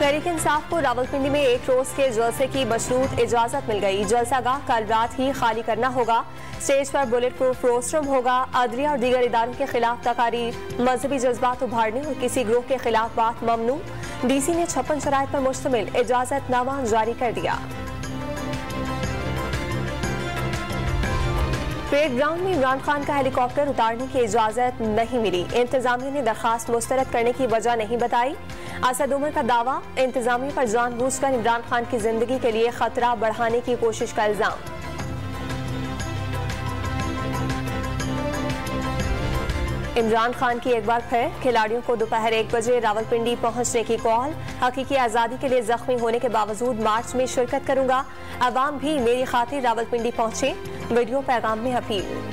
तहरीक इंसाफ को रावलपिंडी में एक रोज के जलसे की मशरूत इजाजत मिल गई। जलसागाह कल रात ही खाली करना होगा। स्टेज पर बुलेट प्रूफ रोस्ट्रम होगा। अदलिया और दीगर इदारों के खिलाफ तकारीर, मजहबी जज्बात उभारने और किसी ग्रुप के खिलाफ बात ममनू। DC ने 56 शराइत पर मुश्तमिल इजाजतनामा जारी कर दिया। परेड ग्राउंड में इमरान खान का हेलीकॉप्टर उतारने की इजाजत नहीं मिली। इंतजामिया ने दरखास्त मुस्तरद करने की वजह नहीं बताई। असद उमर का दावा, इंतजामिया पर जानबूझकर इमरान खान की जिंदगी के लिए खतरा बढ़ाने की कोशिश का इल्जाम। इमरान खान की एक बार फिर खिलाड़ियों को दोपहर 1 बजे रावलपिंडी पहुंचने की कॉल। हकीकी आज़ादी के लिए जख्मी होने के बावजूद मार्च में शिरकत करूंगा। अवाम भी मेरी खातिर रावलपिंडी पहुंचे। वीडियो पैगाम में अपील।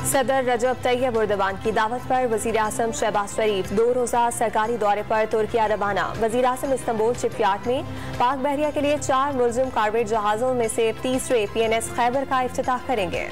सदर रजब तैयब एर्दोगान की दावत पर वजीर आज़म शहबाज शरीफ 2 रोज़ा सरकारी दौरे पर तुर्किया रवाना। वजीर आज़म इस्तांबुल शिपयार्ड में पाक बहरिया के लिए 4 मुलजिम कार्वेट जहाजों में से तीसरे PNS खैबर का इफ्तिताह करेंगे।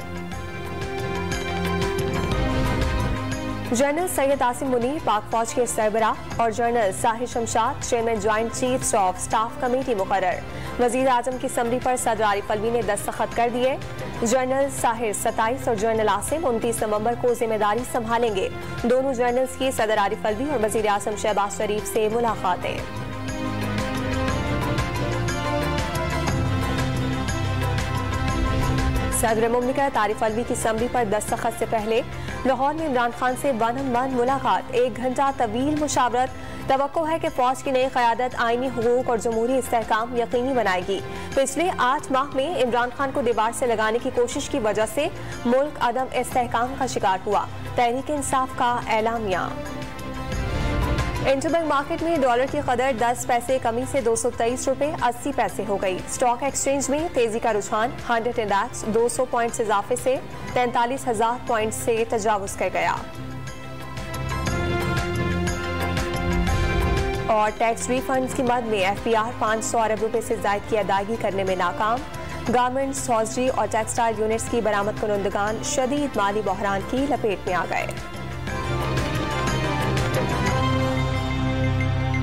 जनरल सैयद आसिम मुनीर पाक फौज के सरबराह और general Sahir Shamshad chairman joint chiefs of staff committee मुकर्रर। वजीर आजम की समरी पर सदर आरिफ अलवी ने दस्तखत कर दिए। जनरल साहिर 27 और जनरल आसिम 29 नवंबर को जिम्मेदारी संभालेंगे। दोनों जनरल्स की सदर आरिफ अलवी और वजीर आजम शहबाज शरीफ से मुलाकातें। सदर मुमलिकत आरिफ अलवी की समरी पर दस्तखत से पहले लाहौर में इमरान खान से 1-on-1 मुलाकात। 1 घंटा तवील मुशावरत। तवक्को है कि फौज की नई क़यादत आईनी हुकूक और जमहूरी इस्तेहकाम यकीनी बनाएगी। पिछले 8 माह में इमरान खान को दीवार से लगाने की कोशिश की वजह से मुल्क अदम इस्तेहकाम का शिकार हुआ। तहरीक इंसाफ का एलामिया। इंटरबैंक मार्केट में डॉलर की कदर 10 पैसे कमी से 223 रुपए 80 पैसे हो गई। स्टॉक एक्सचेंज में तेजी का रुझान। 100 इंडेक्स 200 पॉइंट्स इजाफे से 43,000 पॉइंट से तजावुज कर गया। और टैक्स रिफंड्स की मद में FPR 500 अरब रुपए से ज्यादा की अदायगी करने में नाकाम। गारमेंट्स, हॉजरी और टेक्सटाइल यूनिट्स की बरामद कुनंदगान शदीद माली बहरान की लपेट में आ गए।